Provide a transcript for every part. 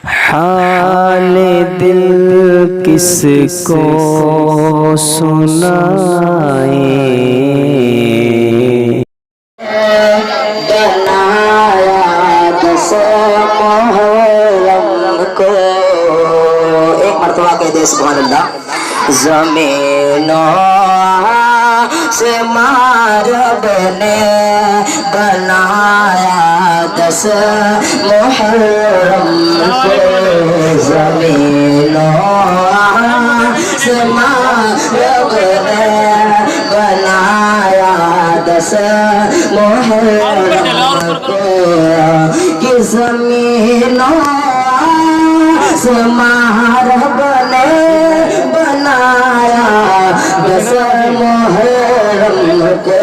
حال دل کس کو سنائیں، بنایا 10 محرم کو. ایک مرتبہ کہہ دے سبحان اللہ. زمین و آسمان رب نے بنایا 10 محرم کو. زمین و آسمان رب نے بنایا 10 محرم کو. کہ زمین و آسمان رب نے بنایا 10 محرم کو.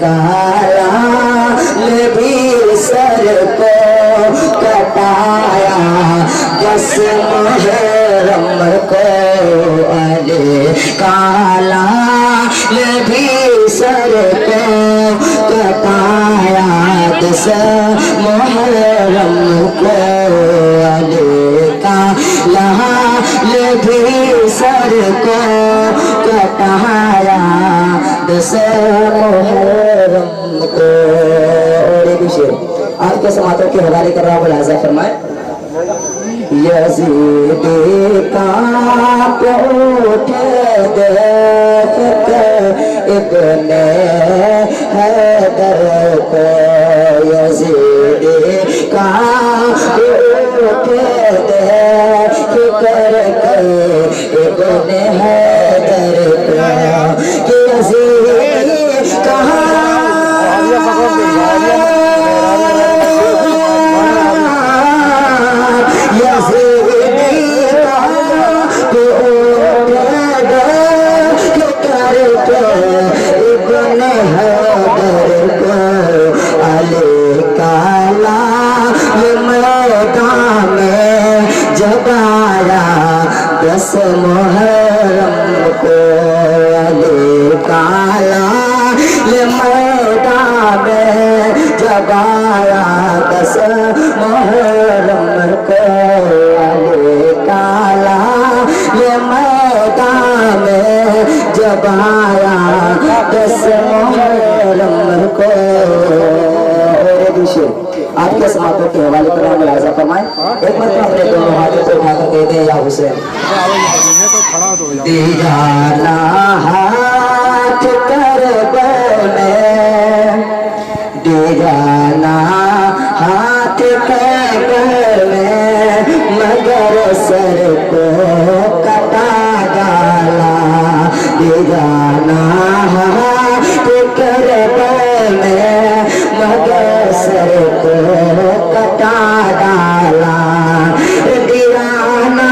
کالا بھی سر کو کٹایا 10 محرم کو. کالا بھی سر کو کٹایا 10 محرم کو. کالا بھی سر کو کٹایا 10 محرم کو. اور ایک شعر آپ کے سماعتوں کے حوالے کر رہا ہوں، ملاحظہ فرمائے. یزید کانپ اٹھے دیکھ کر ابن حیدر کو. یزید کانپ اٹھے دیکھ کر ابن حیدر کو. کہ یزید کہاں جگایا 10 محرم کو. کالا میدان میں جگایا 10 محرم کو. کالا میدان میں جگایا 10 محرم کو. آپ کے سماعتوں کے حوالے پر ملاحظہ فرمائیں. ایک مرتبہ اپنے دونوں ہاتھوں کو اٹھا کر کہتے ہیں یا حسین. دیجانا ہاتھ کربلا میں، دیجانا ہاتھ کربلا میں، مگر سر کو کٹا ڈالا. دیجانا ہاتھ کربلا میں، مگر سر کو کٹا ڈالا. دیوانا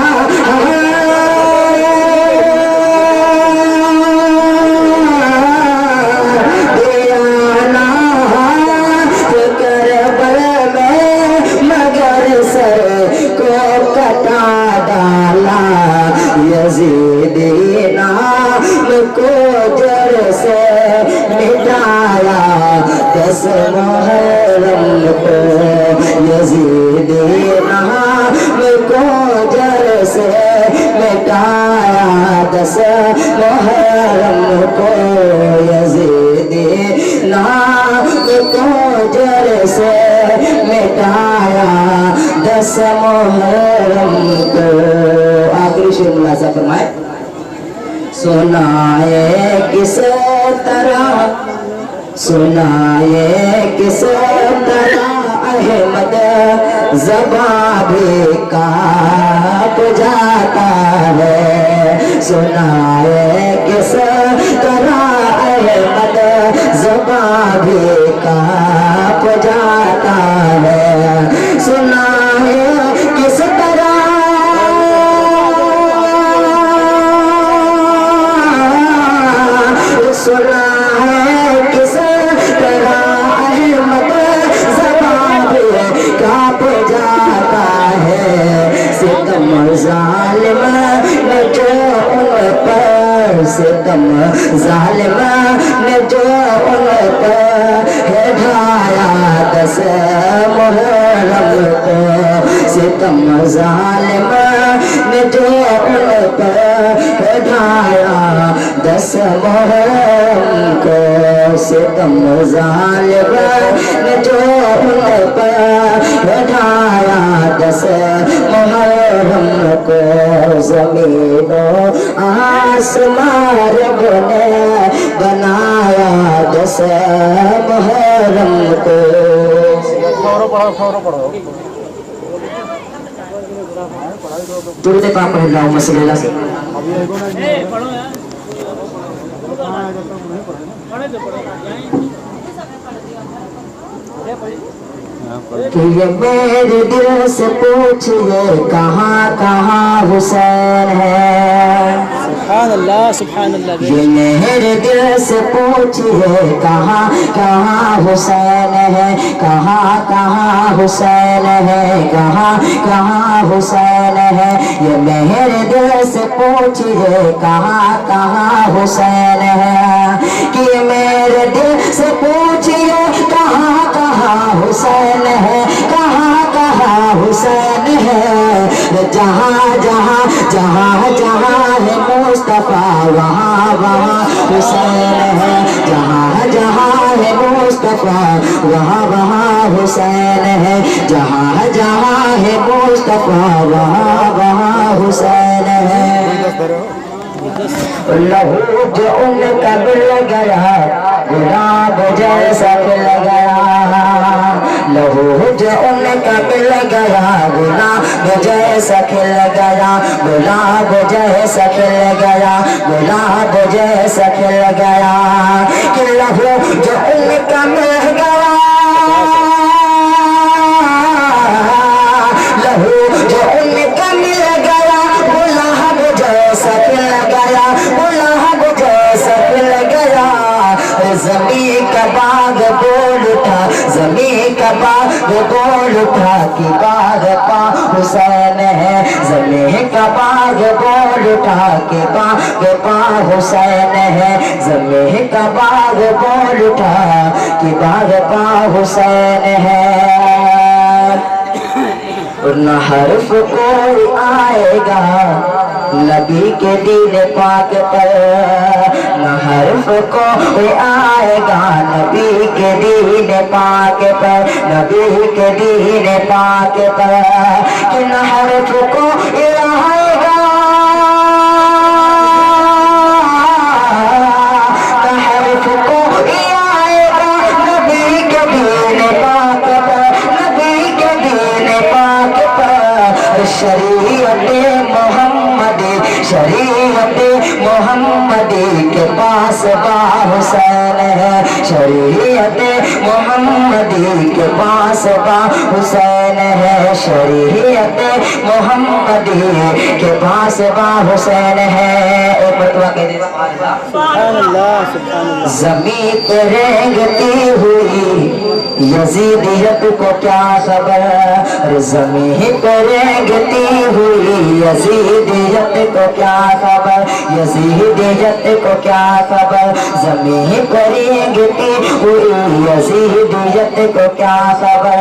دیوانا کربلا میں، مگر سر کو کٹا ڈالا. یزید نام کو جڑ سے مٹایا 10 محرم کو. یزید نام کو جڑ سے مٹایا 10 محرم کو. یزید نام کو جڑ سے مٹایا 10 محرم کو. آخری شعر ملاحظہ فرمائے. سنائے کس طرح، سنائے کس طرح احمد زباں بھی کانپ جاتا ہے. سنائے کس طرح احمد زباں بھی کانپ جاتا ہے. سنائے کس طرح سنا ہے کس طرح احمد زبان کانپ جاتا ہے. ستم ظالم نے جو ان پر، ستم ظالم نے جو ان پر ہے ڈھایا 10 ستم ظالم نے جو ان پر ڈھایا 10 محرم کو ستم ظالم نے جو ان پر ڈھایا 10 محرم کو زمین و آسمان رب نے بنایا 10 محرم کو درود پاک پڑھ اللہم صلی اللہ علیہ کہ یہ میرے دل سے پوچھئے کہاں کہاں حسین ہے سبحان اللہ سبحان اللہ یہ میرے دل سے پوچھئے کہاں کہاں حسین ہے کہاں کہاں حسین ہے کہاں کہاں حسین ہے یہ میرے دل سے پوچھئے کہاں کہاں حسین ہے کہ میرے دل سے پوچھئے کہاں کہاں حسین ہے کہاں کہاں حسین ہے جہاں جہاں جہاں جہاں ہے مصطفیٰ وہاں وہاں حسین ہے جہاں جہاں ہے مصطفیٰ وہاں وہاں حسین ہے جہاں جہاں ہے مصطفیٰ وہاں وہاں حسین ہے لہو جو ان کا مل گیا گلاب جیسا کھل گیا لہو جو ان کا مل گیا گلاب جیسا کھل گیا گلاب جیسا کھل گیا گلاب جیسا کھل گیا کہ لہو جو ان کا مل گیا لہو جو ان کا مل گیا گلاب جیسا کھل گیا گلاب جیسا کھل گیا زمین کا باغ بول اٹھا زمین کا باغ بول اٹھا کہ باغ پا حسین ہے زمین کا باغ بول اٹھا کہ باغ پا حسین ہے زمین کا باغ بول اٹھا کہ باغ پا حسین ہے نہ حرف کوئی آئے گا نبی کے دین پاک پر نہ حرف کوئی آئے گا نبی کے دین پاک پر نبی کے دین پاک پر کہ نہ حرف کوئی آئے گا نہ حرف کوئی آئے گا نبی کے دین پاک پر نبی کے دین پاک پر شریعت محمدی شریعت محمدی کے پاس با حسین ہے شریعت محمدی کے پاس با حسین ہے شریعت محمدی کے پاس با حسین ہے ایک مرتبہ کہہ دیں سبحان اللہ سبحان اللہ زمین پہ رینگتی ہوئی یزیدیت کو کیا خبر زمین پہ رینگتی ہوئی یزیدیت کو کیا خبر یزیدیت کو کیا خبر زمین پہ رینگتی ہوئی یزیدیت کو کیا خبر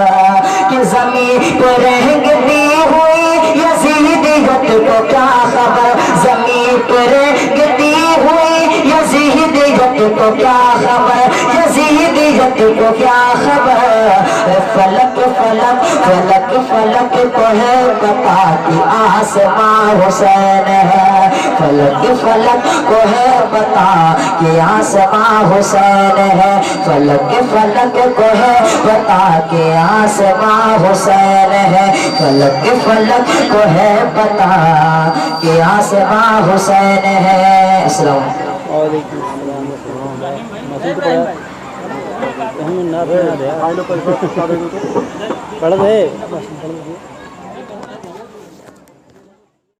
کہ زمین پہ رینگتی ہوئی یزیدیت کو کیا خبر زمین پہ رینگتی ہوئی یزیدیت کو کیا خبر یزیدیت کو کیا خبر فلک فلک فلک فلک کو ہے پتا کہ آسمان حسین ہے فلک فلک کو ہے پتا کہ آسمان حسین ہے فلک فلک کو ہے پتا کہ آسمان حسین ہے فلک فلک کو ہے پتا کہ آسمان حسین ہے السلام وعلیکم السلام پڑھ دے